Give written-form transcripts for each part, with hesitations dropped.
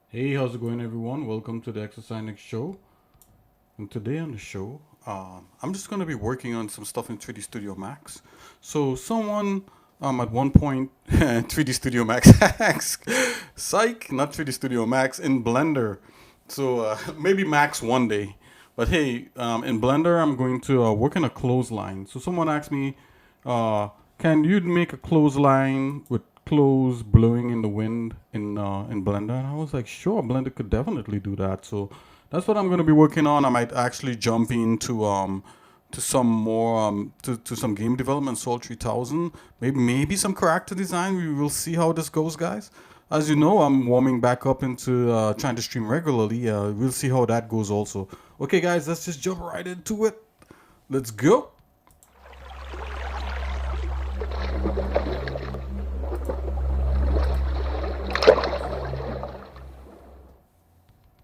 Hey, how's it going, everyone? Welcome to the Exercise Show. And today on the show, I'm just going to be working on some stuff in 3D Studio Max. So, someone at one point, 3D Studio Max, psych, not 3D Studio Max, in Blender. So, maybe Max one day. But hey, in Blender, I'm going to work on a clothesline. So, someone asked me, uh, can you make a clothesline with clothes blowing in the wind in Blender? And I was like, sure, Blender could definitely do that. So that's what I'm going to be working on. I might actually jump into to some more to some game development, Soul 3000, maybe some character design. We will see how this goes, guys. As you know, I'm warming back up into trying to stream regularly. We'll see how that goes also. Okay, guys, let's just jump right into it. Let's go.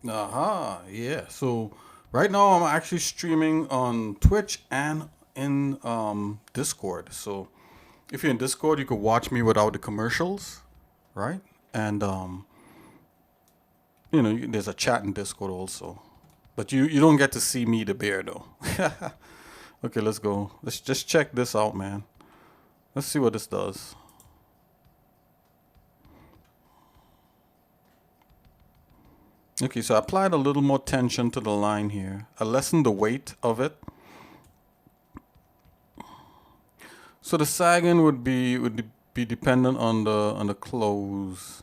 Aha, yeah. So right now I'm actually streaming on Twitch and in Discord. So if you're in Discord, you could watch me without the commercials, right? And there's a chat in Discord also. But you don't get to see me, the bear, though. Okay, let's go. Let's just check this out, man. Let's see what this does. Okay, so I applied a little more tension to the line here. I lessened the weight of it. So the sagging would be dependent on the close.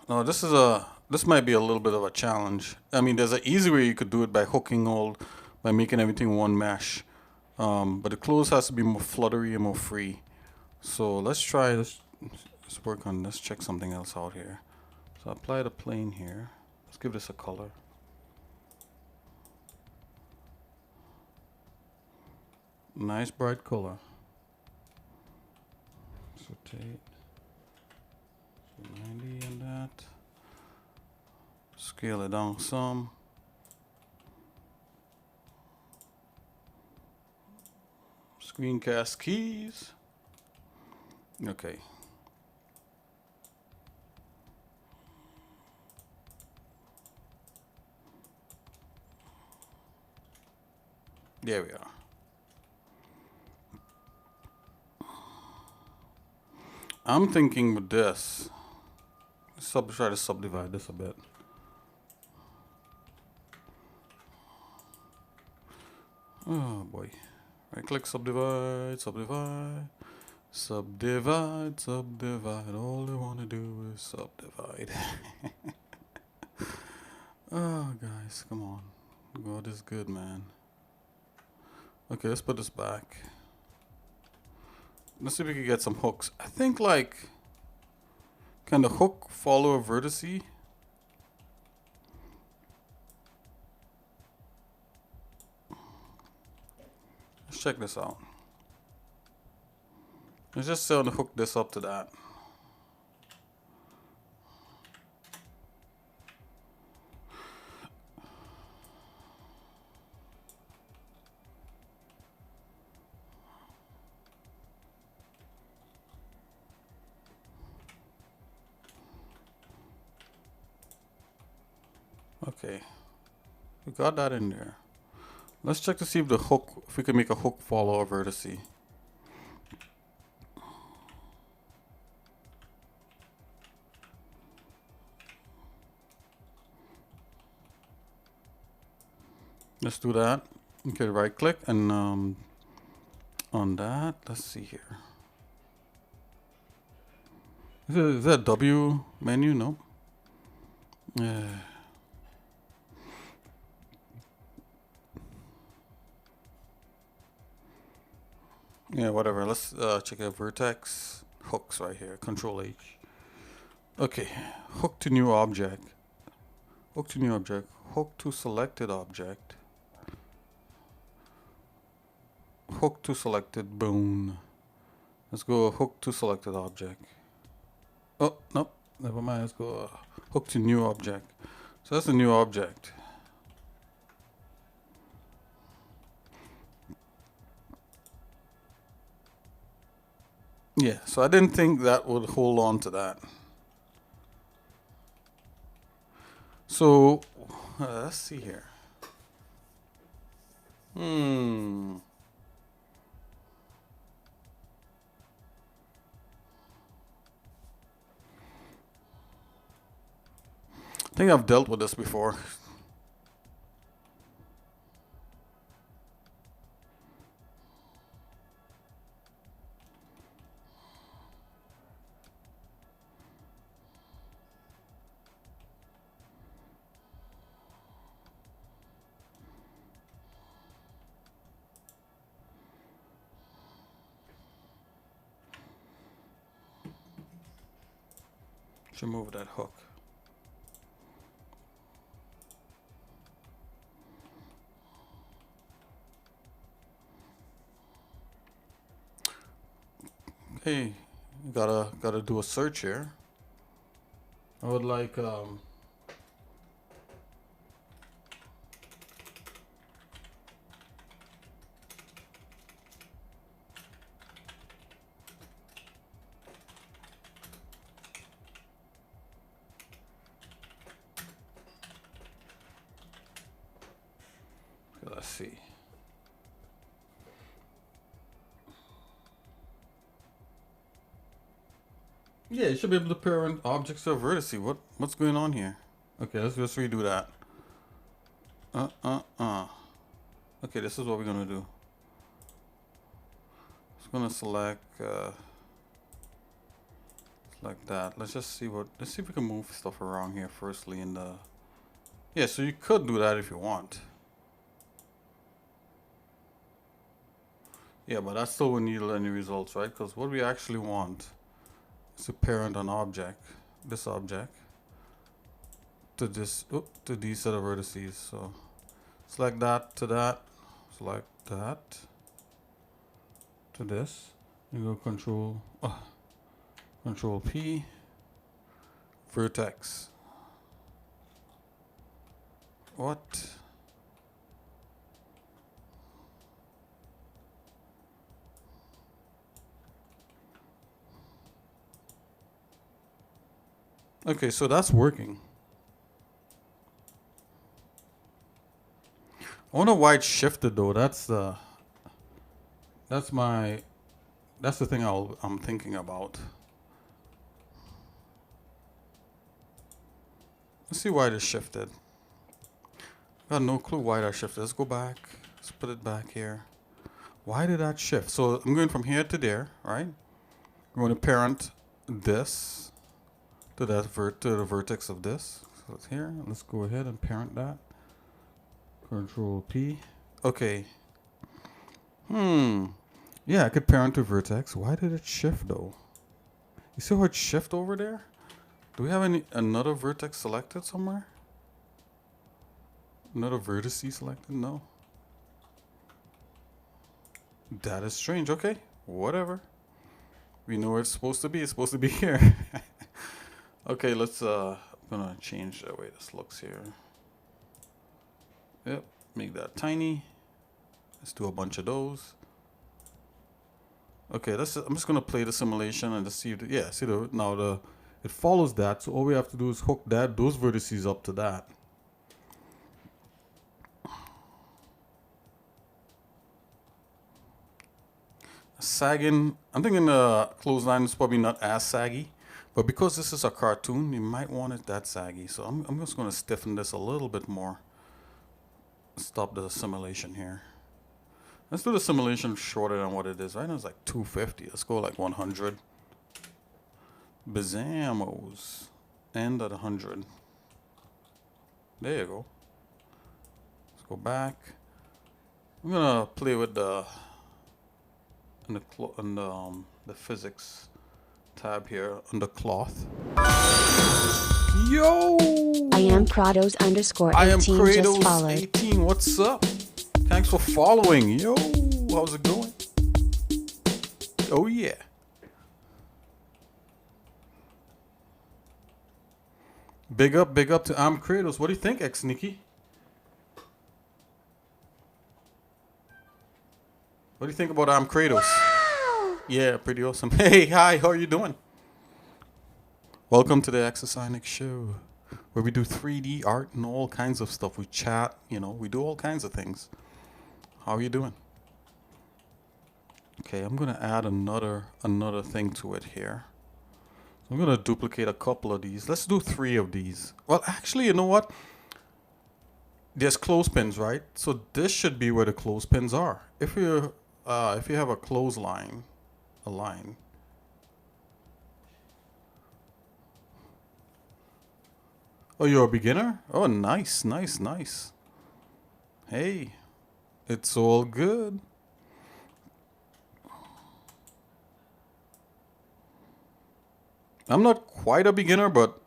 No, this might be a little bit of a challenge. I mean, there's an easy way you could do it by hooking all, by making everything one mesh. But the close has to be more fluttery and more free. So let's try this. Let's work on this. Check something else out here. So apply the plane here. Let's give this a color. Nice bright color. Rotate. So 90 and that. Scale it down some. Screencast keys. Okay. There we are. I'm thinking with this, try to subdivide this a bit. Oh boy. Right click, subdivide, subdivide, subdivide, subdivide. All I want to do is subdivide. Oh, guys, come on. God is good, man. Okay, let's put this back. Let's see if we can get some hooks. I think, like, can the hook follow a vertice? Let's check this out. Let's just say I want to hook this up to that. Okay, we got that in there. Let's check to see if the hook, if we can make a hook follow a vertice. Let's do that. Okay, right click and on that, let's see here. Is that W menu? No. Yeah, whatever. Let's check out vertex hooks right here. Control H. Okay, hook to new object. Hook to new object. Hook to selected object. Hook to selected bone. Let's go hook to selected object. Oh, nope. Never mind. Let's go hook to new object. So that's a new object. Yeah, so I didn't think that would hold on to that. So, let's see here. I think I've dealt with this before. Should move that hook. Hey, you gotta do a search here. I would like see. Yeah, you should be able to parent objects to a vertice. What's going on here? Okay, let's just redo that. Okay, this is what we're gonna do. Just gonna select like that. Let's see if we can move stuff around here firstly in the. Yeah, so you could do that if you want. Yeah, but that still wouldn't yield any results, right? Because what we actually want is to parent an object, this object, to this, to these set of vertices. So select that to that, select that to this. You go Control P, vertex. What? Okay, so that's working. I wonder why it shifted though. That's the thing I'm thinking about. Let's see why this shifted. Got no clue why that shifted. Let's go back. Let's put it back here. Why did that shift? So I'm going from here to there, right? I'm going to parent this to that to the vertex of this. So it's here. Let's go ahead and parent that. Control P. Okay. Yeah, I could parent to vertex. Why did it shift though? You see how it shift over there? Do we have another vertex selected somewhere? Another vertice selected? No. That is strange. Okay, whatever. We know where it's supposed to be. It's supposed to be here. Okay, let's I'm gonna change the way this looks here. Yep, make that tiny. Let's do a bunch of those. Okay, I'm just gonna play the simulation and just see if it follows that. So all we have to do is hook those vertices up to that. Sagging, I'm thinking the clothesline is probably not as saggy, but because this is a cartoon, you might want it that saggy. So I'm just gonna stiffen this a little bit more. Stop the simulation here. Let's do the simulation shorter than what it is. Right now it's like 250. Let's go like 100. Bazamos. End at 100. There you go. Let's go back. I'm gonna play with the physics tab here on the cloth. Yo! I am Kratos _18 I am just Kratos followed. 18. What's up? Thanks for following. Yo, how's it going? Oh yeah. Big up to I'm Kratos. What do you think, X Nikki? What do you think about I'm Kratos? Wow. Yeah, pretty awesome. Hey, hi, how are you doing? Welcome to the Exosonic Show, where we do 3D art and all kinds of stuff. We chat, we do all kinds of things. How are you doing? Okay, I'm gonna add another thing to it here. So I'm gonna duplicate a couple of these. Let's do 3 of these. Well, actually, you know what? There's clothespins, right? So this should be where the clothespins are. If you have a clothesline, a line. Oh, you're a beginner? Oh, nice. Hey, it's all good. I'm not quite a beginner, but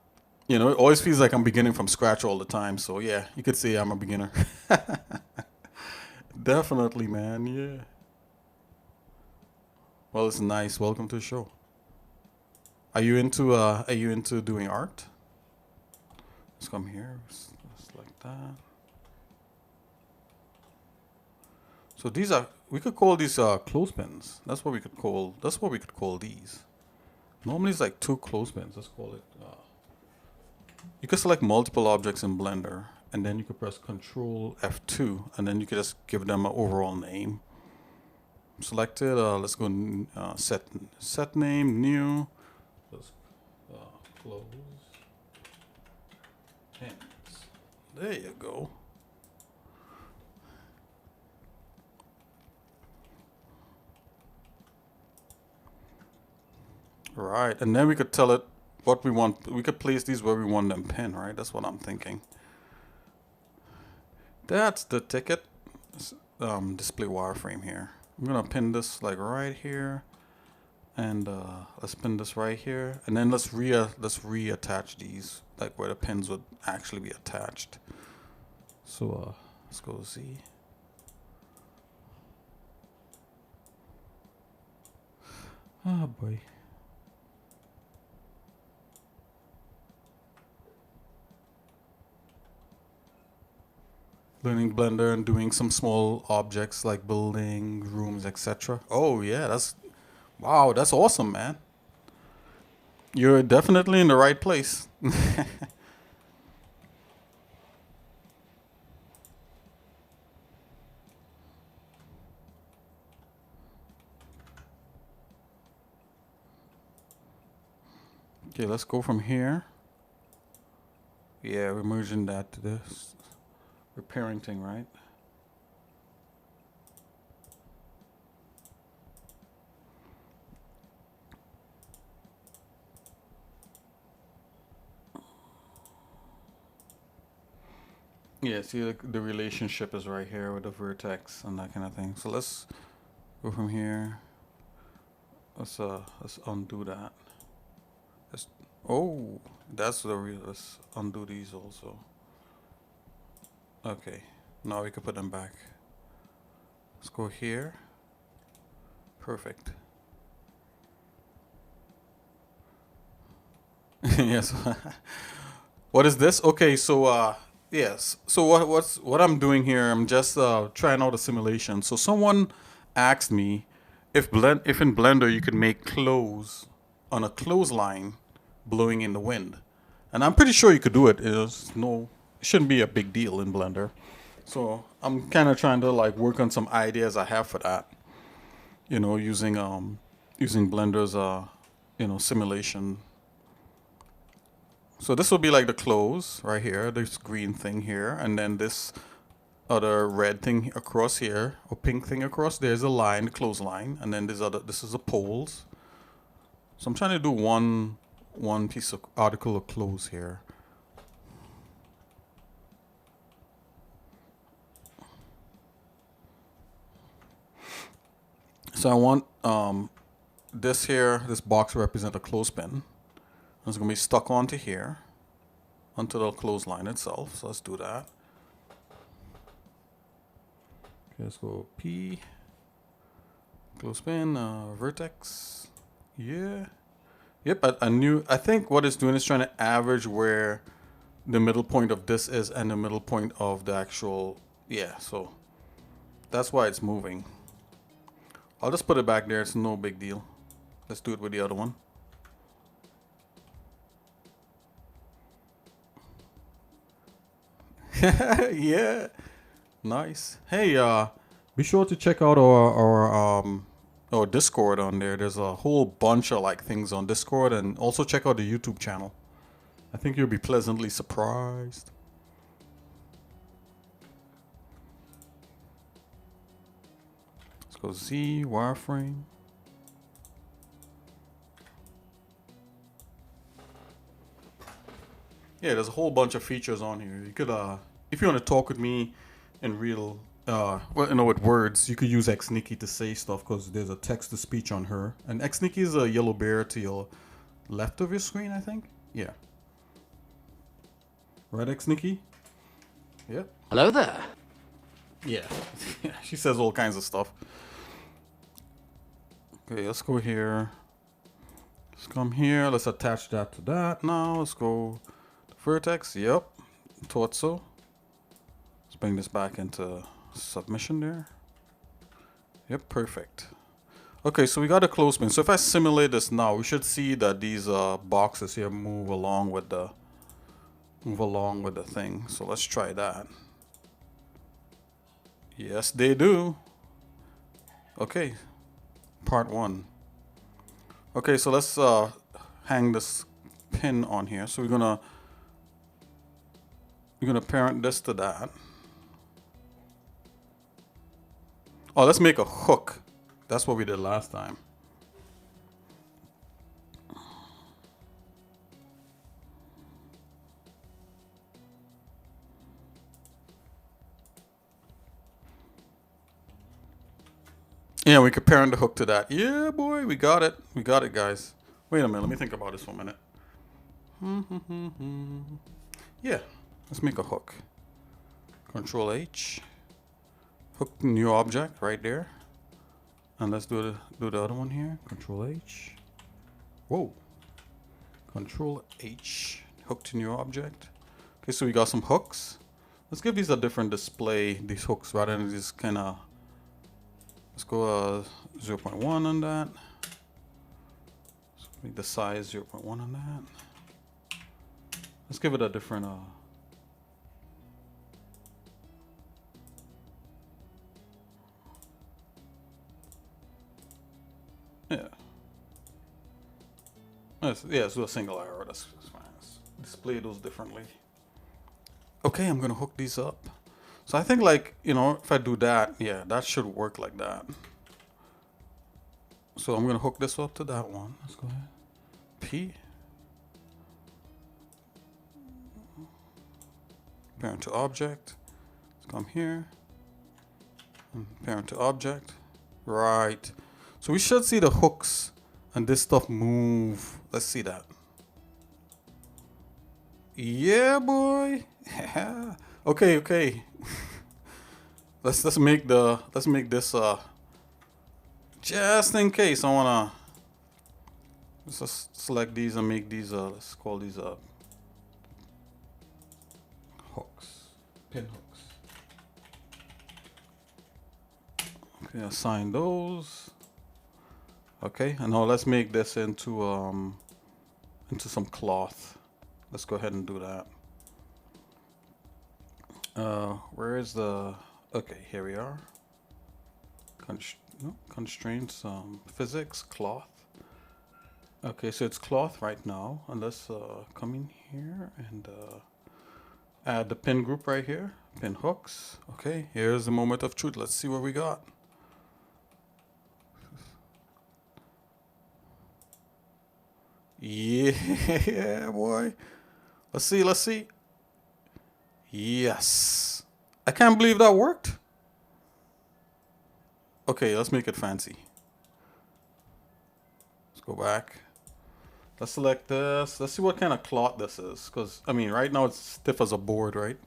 it always feels like I'm beginning from scratch all the time. So yeah, you could say I'm a beginner. Definitely, man. Yeah. Well, it's nice. Welcome to the show. Are you into doing art? Let's come here. Just like that. So we could call these clothespins. That's what we could call these. Normally it's like 2 clothespins. Let's call it. You can select multiple objects in Blender and then you could press Control F2, and then you could just give them an overall name. Selected. Let's go set name new. Let's close pins. There you go. Right, and then we could tell it what we want. We could place these where we want them pinned, right? That's what I'm thinking. That's the ticket display wireframe here. I'm gonna pin this like right here, and let's pin this right here, and then let's reattach these like where the pins would actually be attached. So let's go Z. Oh boy. Learning Blender and doing some small objects like building rooms, etc. Oh yeah, wow, that's awesome, man. You're definitely in the right place. Okay, let's go from here. Yeah, we're merging that to this repairing thing, right? Yeah, see the relationship is right here with the vertex and that kind of thing. So let's go from here. Let's undo that. Oh, that's the real. Let's undo these also. Okay, now we can put them back. Let's go here. Perfect. Yes. What is this? Okay, so yes. So what I'm doing here? I'm just trying out a simulation. So someone asked me if in Blender you could make clothes on a clothesline blowing in the wind, and I'm pretty sure you could do it. It shouldn't be a big deal in Blender. So I'm kind of trying to like work on some ideas I have for that. You know, using Blender's simulation. So this will be like the clothes right here, this green thing here, and then this other red thing across here, or pink thing across. There's a line, the clothesline, and then this is the poles. So I'm trying to do one piece of article of clothes here. So I want this box to represent a clothespin. It's going to be stuck onto here, onto the clothesline itself. So let's do that. Okay, let's go P, clothespin, vertex. Yeah. Yep, I think what it's doing is trying to average where the middle point of this is and the middle point of the actual, yeah, so that's why it's moving. I'll just put it back there, it's no big deal. Let's do it with the other one. Yeah, nice. Hey, be sure to check out our Discord on there. There's a whole bunch of like things on Discord, and also check out the YouTube channel. I think you'll be pleasantly surprised. Let's go Z wireframe. Yeah, there's a whole bunch of features on here. You could, if you want to talk with me in real, with words, you could use Xnikki to say stuff because there's a text to speech on her. And Xnikki is a yellow bear to your left of your screen, I think. Yeah. Right, Xnikki? Yep. Hello there. Yeah. She says all kinds of stuff. Okay, let's go here. Let's come here. Let's attach that to that. Now let's go. Vertex, yep, thought so. Let's bring this back into submission there. Yep, perfect. Okay, so we got a clothespin. So if I simulate this now, we should see that these boxes here move along with the move along with the thing. So let's try that. Yes, they do. Okay, part 1. Okay, so let's hang this pin on here. So we're gonna parent this to that. Oh, let's make a hook. That's what we did last time. Yeah, we could parent the hook to that. Yeah, boy, we got it. We got it, guys. Wait a minute. Let me think about this for a minute. Yeah, let's make a hook. Control H. Hook new object right there. And let's do the other one here. Control H. Whoa. Control H. Hook to new object. Okay, so we got some hooks. Let's give these a different display, these hooks, rather than just kind of. Let's go 0.1 on that. Let's make the size 0.1 on that. Let's give it a different yeah. Let's do a single arrow. That's fine. Let's display those differently. Okay, I'm gonna hook these up. So I think, like, you know, if I do that, yeah, that should work like that. So I'm gonna hook this up to that one. Let's go ahead. P. Parent to object. Let's come here. And parent to object. Right. So we should see the hooks and this stuff move. Let's see that. Yeah, boy. Okay. let's make this just in case. I wanna just select these and make these let's call these hooks, pin hooks. Okay, assign those. Okay, and now let's make this into some cloth. Let's go ahead and do that. Where is the? Okay, here we are. Constraints, physics, cloth. Okay, so it's cloth right now, and let's come in here and add the pin group right here. Pin hooks. Okay, here's the moment of truth. Let's see what we got. Yeah, boy. Let's see. Yes. I can't believe that worked. Okay, let's make it fancy. Let's go back. Let's select this. Let's see what kind of cloth this is. Because, I mean, right now it's stiff as a board, right?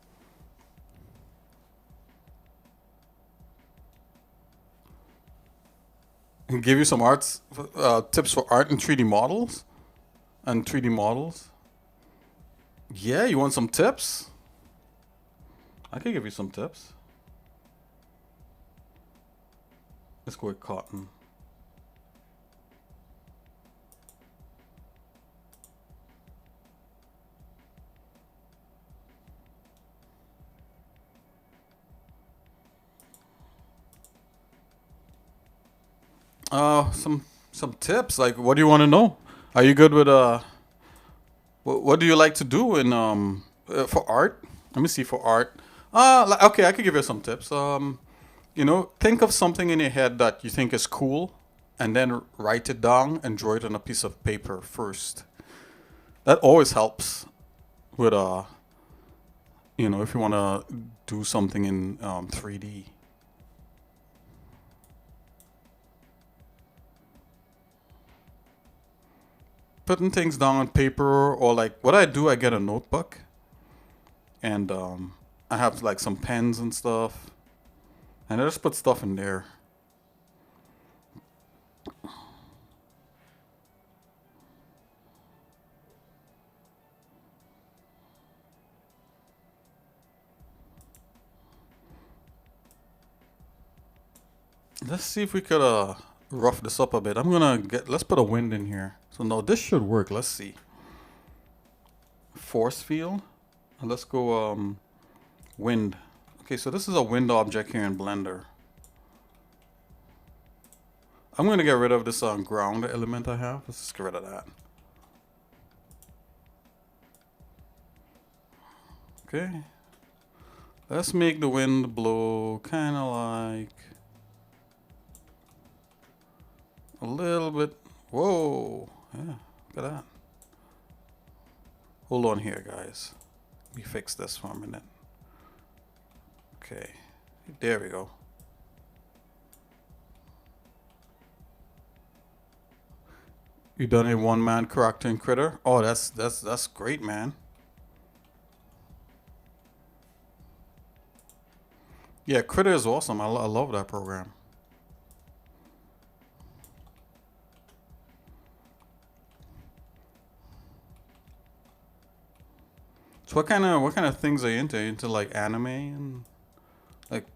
And give you some tips for art and 3D models. And 3D models. Yeah, you want some tips? I can give you some tips. Let's go with cotton. Some tips. Like, what do you want to know? Are you good with what do you like to do in for art? Let me see, for art. Okay, I could give you some tips. You know, think of something in your head that you think is cool, and then write it down and draw it on a piece of paper first. That always helps with you know, if you want to do something in 3D. Putting things down on paper, or like what I do, I get a notebook, and I have like some pens and stuff, and I just put stuff in there. Let's see if we could rough this up a bit. Let's put a wind in here. So no, this should work. Let's see. Force field. Let's go wind. Okay, so this is a wind object here in Blender. I'm going to get rid of this ground element I have. Let's just get rid of that. Okay. Let's make the wind blow kind of like a little bit. Whoa. Yeah, look at that. Hold on here, guys. Let me fix this for a minute. Okay. There we go. You done a one-man character in Critter? Oh, that's great, man. Yeah, Critter is awesome. I love that program. So what kind of things are you into? Are you into like anime and like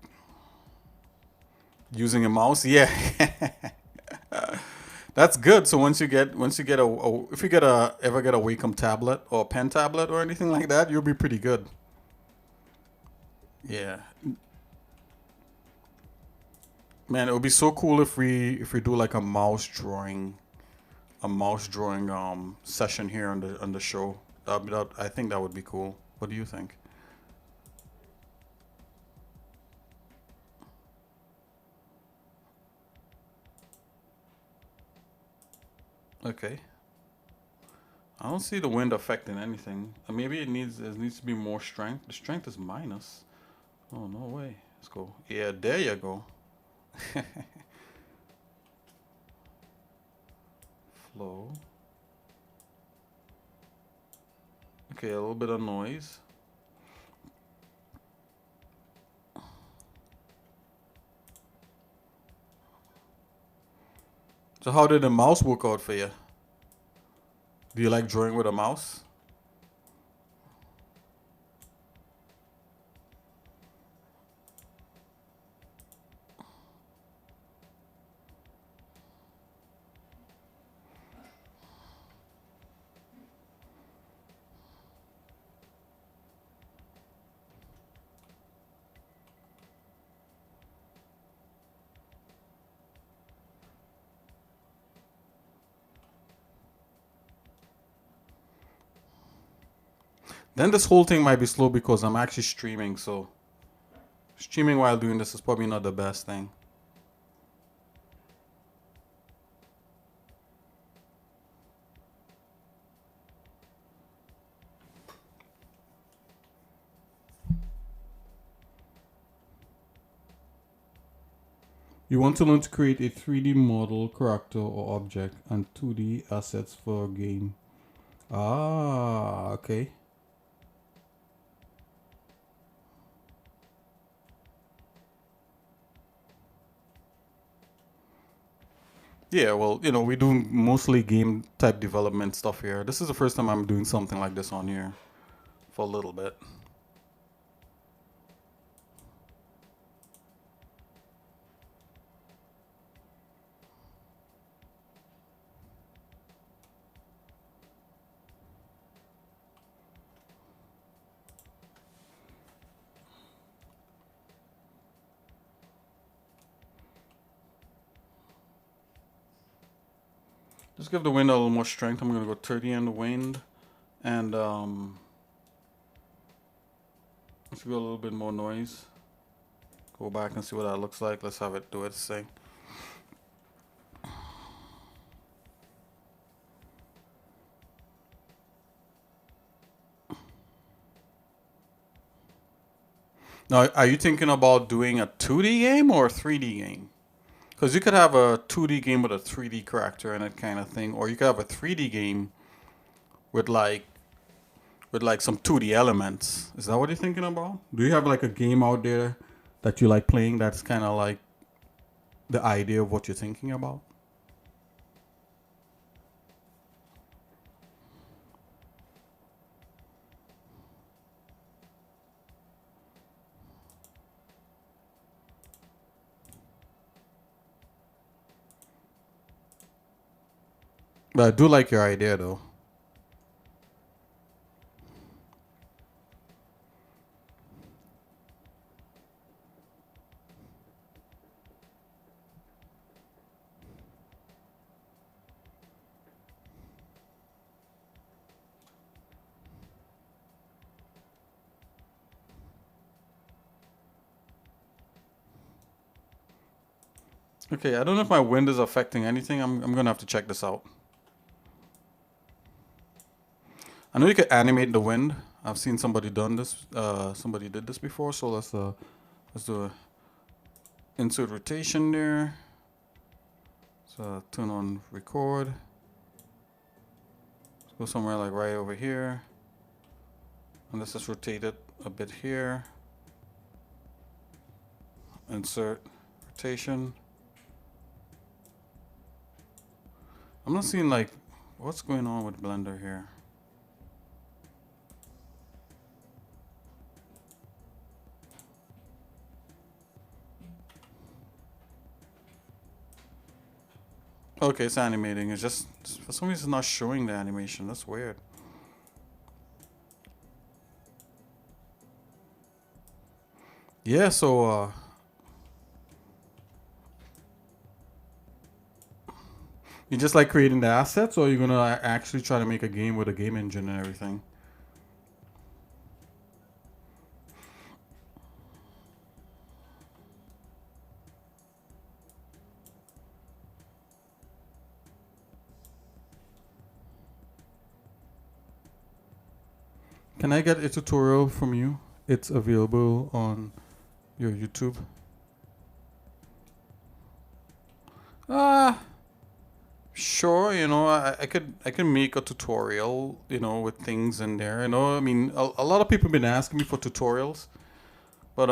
using a mouse? Yeah. That's good. So once you get if you ever get a Wacom tablet or a pen tablet or anything like that, you'll be pretty good. Yeah. Man, it would be so cool if we do like a mouse drawing session here on the show. I think that would be cool. What do you think? Okay. I don't see the wind affecting anything. Maybe it needs to be more strength. The strength is minus. Oh, no way. Let's go. Yeah, there you go. Flow. Okay, a little bit of noise. So how did the mouse work out for you? Do you like drawing with a mouse? Then this whole thing might be slow because I'm actually streaming, so streaming while doing this is probably not the best thing. You want to learn to create a 3D model, character, or object and 2D assets for a game. Ah, okay. Yeah, well, we do mostly game type development stuff here. This is the first time I'm doing something like this on here for a little bit. Just give the wind a little more strength. I'm gonna go 30 on the wind, and let's go a little bit more noise. Go back and see what that looks like. Let's have it do its thing. Now, are you thinking about doing a 2D game or a 3D game? Because you could have a 2D game with a 3D character and that kind of thing, or you could have a 3D game with like some 2D elements. Is that what you're thinking about? Do you have like a game out there that you like playing that's kind of like the idea of what you're thinking about? But I do like your idea though. Okay, I don't know if my wind is affecting anything. I'm gonna have to check this out. I know you can animate the wind. I've seen somebody done this. Somebody did this before. So let's do a insert rotation there. So turn on record. Let's go somewhere like right over here. And let's just rotate it a bit here. Insert rotation. I'm not seeing like what's going on with Blender here. Okay, it's animating. It's just for some reason it's not showing the animation. That's weird. Yeah, so you just like creating the assets, or you're gonna actually try to make a game with a game engine and everything? Can I get a tutorial from you? It's available on your YouTube. Sure. You know, I could make a tutorial. You know, with things in there. You know, I mean, a lot of people have been asking me for tutorials, but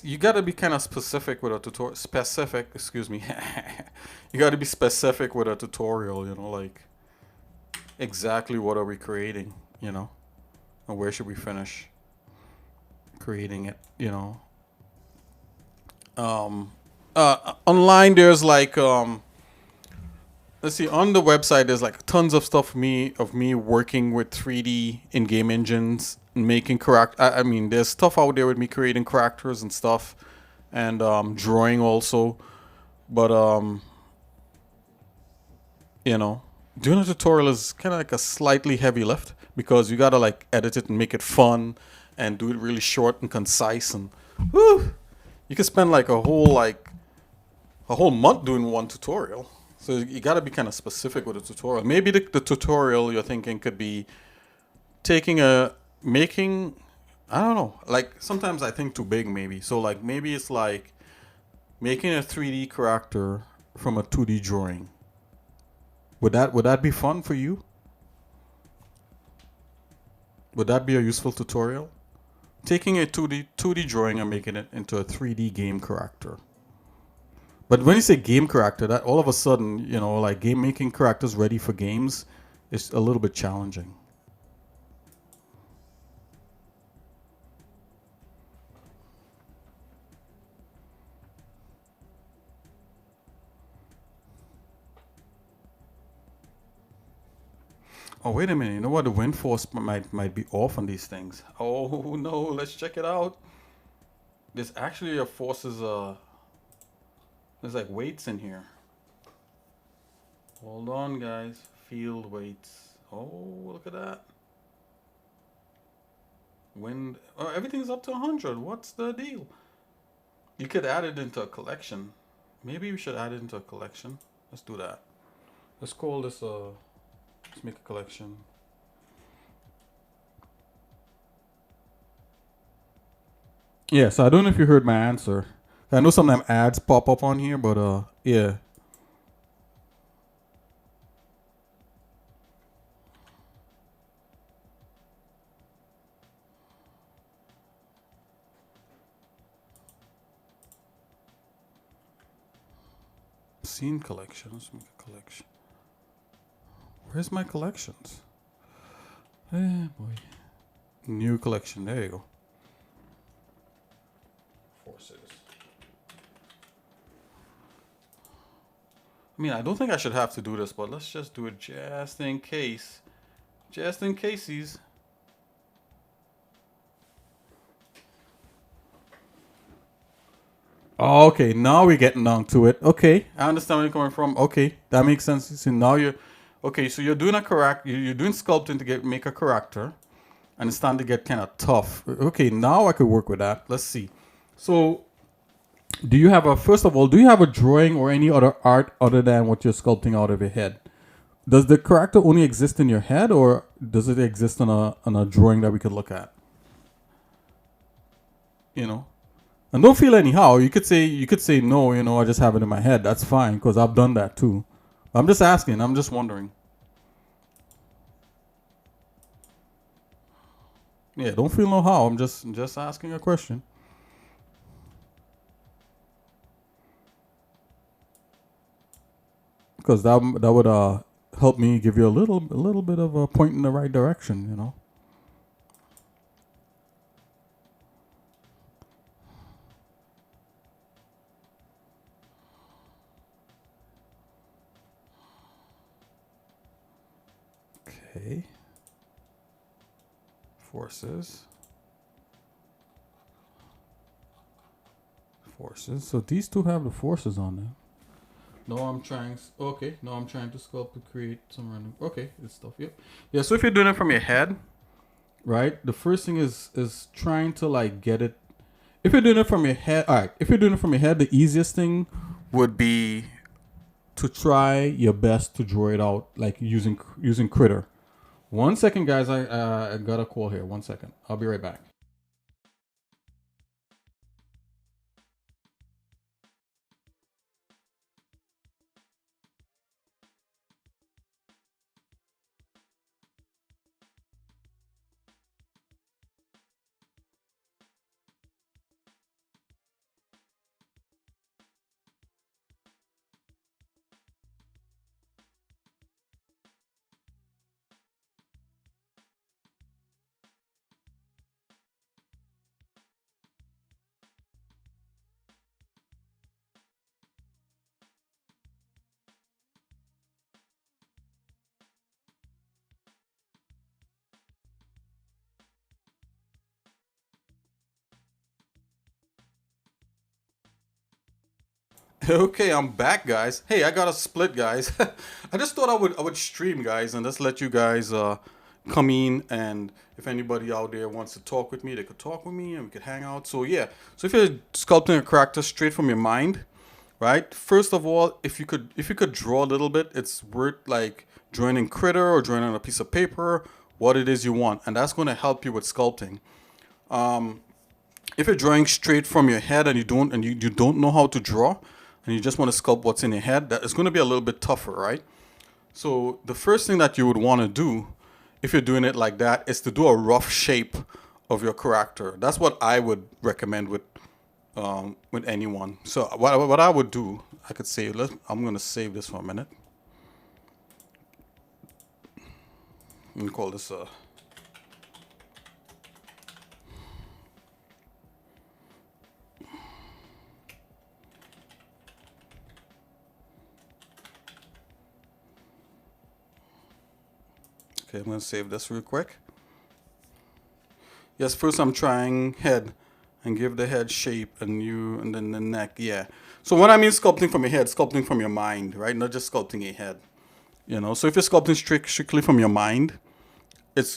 you got to be kind of specific with a tutorial. Specific, excuse me. You got to be specific with a tutorial. You know, like exactly what are we creating? You know, and where should we finish creating it? You know, online there's like let's see, on the website there's like tons of stuff me working with 3D in game engines, making correct. I mean, there's stuff out there with me creating characters and stuff, and drawing also. But you know, doing a tutorial is kind of like a slightly heavy lift because you gotta like edit it and make it fun, and do it really short and concise, and whew, you can spend like a whole month doing one tutorial. So you got to be kind of specific with a tutorial. Maybe the tutorial you're thinking could be making, I don't know. Like sometimes I think too big maybe. So like maybe it's like making a 3D character from a 2D drawing. Would that be fun for you? Would that be a useful tutorial? Taking a 2D drawing and making it into a 3D game character. But when you say game character, that all of a sudden, you know, like game making characters ready for games is a little bit challenging. Oh, wait a minute. You know what? The wind force might be off on these things. Oh no, let's check it out. There's actually a forces there's like weights in here. Hold on, guys. Field weights. Oh, look at that. Wind. Oh, everything's up to 100. What's the deal? You could add it into a collection. Maybe we should add it into a collection. Let's do that. Let's call this let's make a collection. Yeah, so I don't know if you heard my answer. I know sometimes ads pop up on here, but yeah. Scene collection. Let's make a collection. Where's my collections? Eh, boy. New collection. There you go. Forces. I mean, I don't think I should have to do this, but let's just do it just in case. Just in casesies. Okay, now we're getting down to it. Okay, I understand where you're coming from. Okay, that makes sense. So now you're okay. So you're doing a correct. You're doing sculpting to make a character, and it's starting to get kind of tough. Okay, now I could work with that. Let's see. So Do you have a first of all? Do you have a drawing or any other art other than what you're sculpting out of your head? Does the character only exist in your head, or does it exist on a drawing that we could look at? You know, and don't feel anyhow. You could say no. You know, I just have it in my head. That's fine because I've done that too. I'm just asking. I'm just wondering. Yeah, don't feel no how. I'm just asking a question. Because that would help me give you a little bit of a point in the right direction. You know. Okay. Forces. Forces. So these two have the forces on them. No, I'm trying. Okay, no, I'm trying to sculpt to create some random. Okay, this stuff. Yep. Yeah. So if you're doing it from your head, right? The first thing is trying to like get it. If you're doing it from your head, all right. If you're doing it from your head, the easiest thing would be to try your best to draw it out like using Critter. 1 second, guys. I got a call here. 1 second. I'll be right back. Okay, I'm back, guys. Hey, I got a split, guys. I just thought I would stream, guys, and just let you guys come in, and if anybody out there wants to talk with me, they could talk with me, and we could hang out. So yeah, so if you're sculpting a character straight from your mind, right? First of all, if you could draw a little bit, it's worth like drawing in Critter or drawing on a piece of paper what it is you want, and that's going to help you with sculpting. If you're drawing straight from your head and you don't know how to draw and you just want to sculpt what's in your head, that is going to be a little bit tougher, right? So the first thing that you would want to do if you're doing it like that is to do a rough shape of your character. That's what I would recommend with anyone. So what I would do, I could say, I'm going to save this for a minute. I'm going to call this okay, I'm going to save this real quick. Yes, first I'm trying head and give the head shape and then the neck. Yeah. So when I mean sculpting from your head, sculpting from your mind, right? Not just sculpting a head. You know, so if you're sculpting strictly from your mind,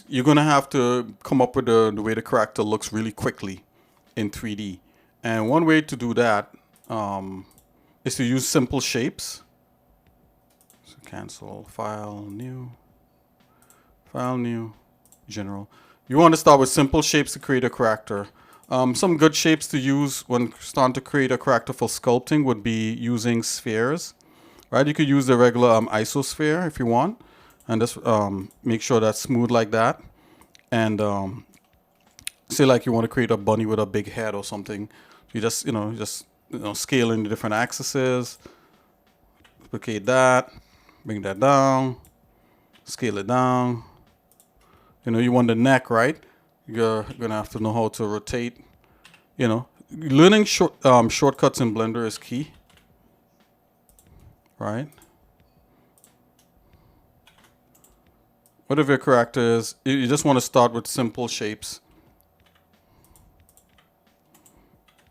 you're gonna have to come up with the way the character looks really quickly in 3D. And one way to do that is to use simple shapes. So cancel, file, new, general. You want to start with simple shapes to create a character. Some good shapes to use when starting to create a character for sculpting would be using spheres, right? You could use the regular isosphere if you want, and just make sure that's smooth like that. And say like you want to create a bunny with a big head or something. You just scale in the different axes, duplicate that, bring that down, scale it down. You want the neck, right? You're gonna have to know how to rotate. Learning shortcuts in Blender is key, right? Whatever your character is, you just want to start with simple shapes,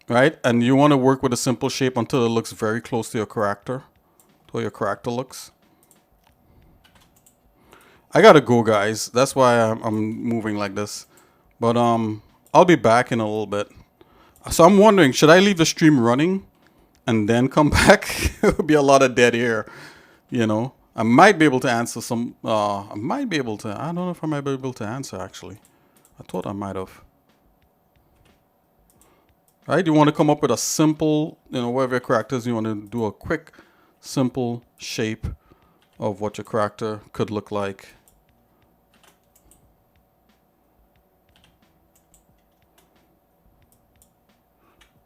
right? And you want to work with a simple shape until it looks very close to your character, to how your character looks. I gotta go, guys. That's why I'm moving like this. But I'll be back in a little bit. So I'm wondering, should I leave the stream running and then come back, it would be a lot of dead air, you know. I might be able to answer some, I might be able to, I don't know if I might be able to answer actually. I thought I might have. Right, you want to come up with a simple, whatever your character is, you want to do a quick, simple shape of what your character could look like.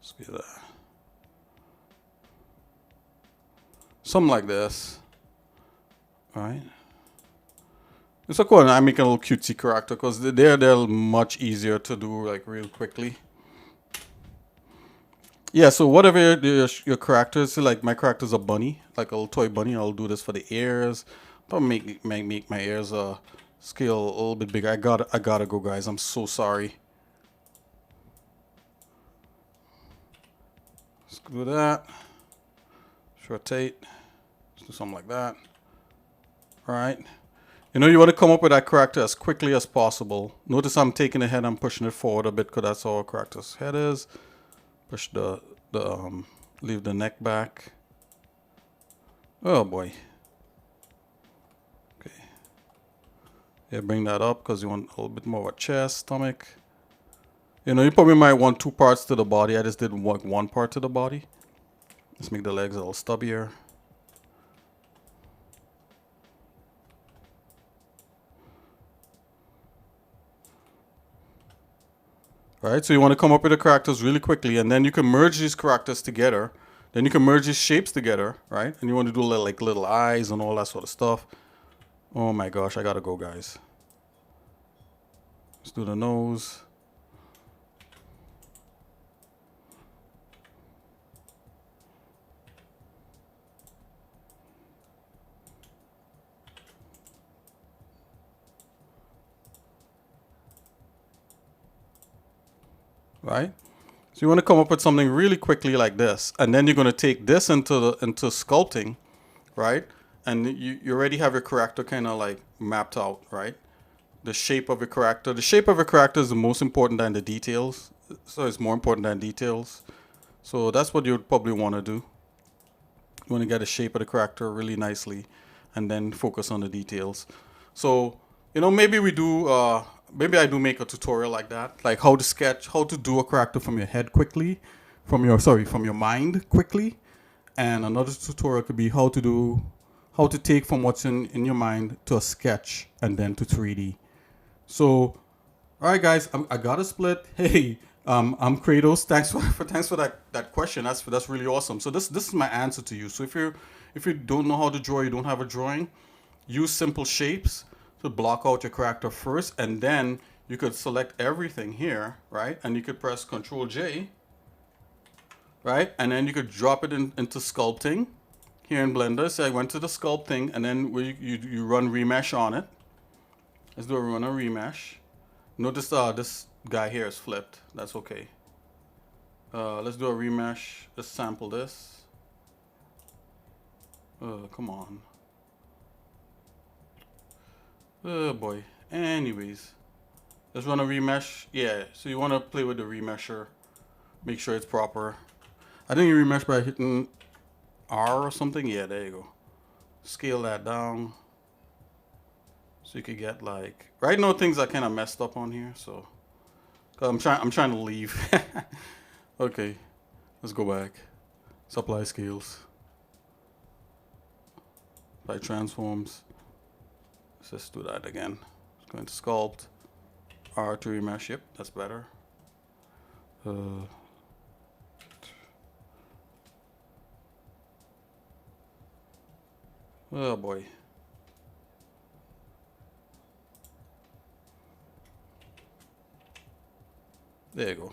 Let's get that. Something like this. Right? It's a cool one. I make a little cutesy character because they're much easier to do like real quickly. Yeah, so whatever your character is, like my character's a bunny, like a little toy bunny. I'll do this for the ears. I'll make my ears scale a little bit bigger. I gotta go, guys. I'm so sorry. Let's do that. Rotate. Let's do something like that. All right. You want to come up with that character as quickly as possible. Notice I'm taking the head, I'm pushing it forward a bit because that's how our character's head is. Push leave the neck back. Oh boy. Okay. Yeah, bring that up because you want a little bit more of a chest, stomach. You probably might want 2 parts to the body. I just did one part to the body. Let's make the legs a little stubbier. Right, so you want to come up with the characters really quickly, and then you can merge these characters together. Then you can merge these shapes together, right? And you want to do little eyes and all that sort of stuff. Oh my gosh, I gotta go, guys. Let's do the nose. Right? So you want to come up with something really quickly like this, and then you're going to take this into sculpting, right? And you already have your character kind of like mapped out, right? The shape of your character. The shape of your character is the most important than the details. So it's more important than details. So that's what you'd probably want to do. You want to get the shape of the character really nicely, and then focus on the details. So maybe we do. Maybe I do make a tutorial like that, like how to do a character from your head quickly, from your mind quickly. And another tutorial could be how to take from what's in your mind to a sketch and then to 3D. So, all right, guys, I got a split. Hey, I'm Kratos. Thanks for that question. That's really awesome. So this is my answer to you. So if you don't know how to draw, you don't have a drawing, use simple shapes to block out your character first, and then you could select everything here, right? And you could press Control J, right? And then you could drop it into sculpting here in Blender. So I went to the sculpting, and then you run remesh on it. Let's do a run of remesh. Notice this guy here is flipped. That's okay. Let's do a remesh. Let's sample this. Come on. Oh boy. Anyways, let's run a remesh. Yeah, so you want to play with the remesher. Make sure it's proper. I think you remesh by hitting R or something. Yeah, there you go. Scale that down. So you could get like, right now things are kind of messed up on here. So I'm trying to leave. Okay, let's go back. Supply scales. Apply transforms. Let's do that again. It's going to sculpt. R to remesh. Yep, that's better. Oh boy. There you go.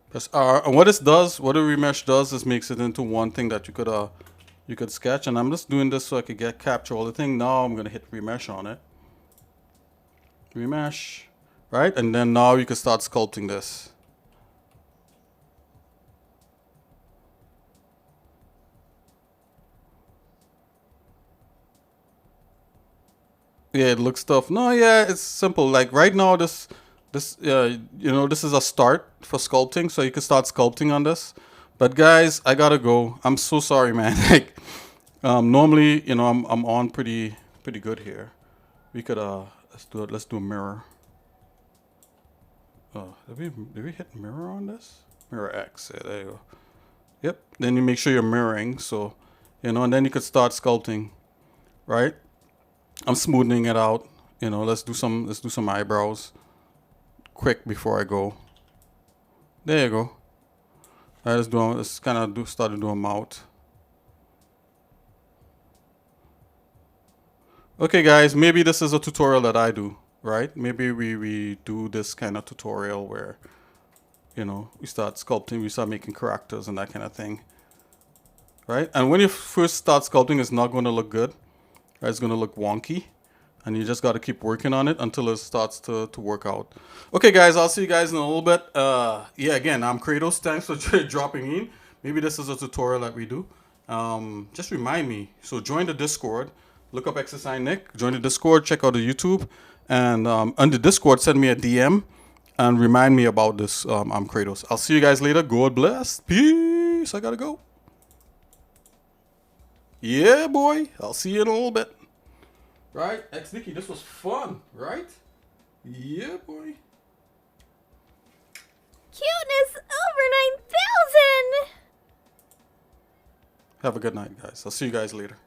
Press R. And what this does, what a remesh does, is makes it into one thing that you could sketch. And I'm just doing this so I could capture all the thing. Now I'm gonna hit remesh on it. Remesh, right? And then now you can start sculpting this. Yeah, it looks tough. No, yeah, it's simple. Like right now, this is a start for sculpting, so you can start sculpting on this. But guys, I gotta go. I'm so sorry, man. Like, normally, I'm on pretty good here. We could let's do it. Let's do a mirror. Did we hit mirror on this? Mirror X. Yeah, there you go. Yep. Then you make sure you're mirroring. So, and then you could start sculpting, right? I'm smoothing it out. Let's do some eyebrows quick before I go. There you go. Let's kind of start to do a mouth. Okay, guys, maybe this is a tutorial that I do, right? Maybe we do this kind of tutorial where, we start sculpting, we start making characters and that kind of thing, right? And when you first start sculpting, it's not going to look good, right? It's going to look wonky, and you just got to keep working on it until it starts to work out. Okay, guys, I'll see you guys in a little bit. Yeah, again, I'm Kratos. Thanks for dropping in. Maybe this is a tutorial that we do. Just remind me. So join the Discord. Look up Exercise Nick. Join the Discord. Check out the YouTube. And on the Discord, send me a DM and remind me about this. I'm Kratos. I'll see you guys later. God bless. Peace. I gotta go. Yeah, boy. I'll see you in a little bit. Right? Nicky, this was fun, right? Yeah, boy. Cuteness over 9,000! Have a good night, guys. I'll see you guys later.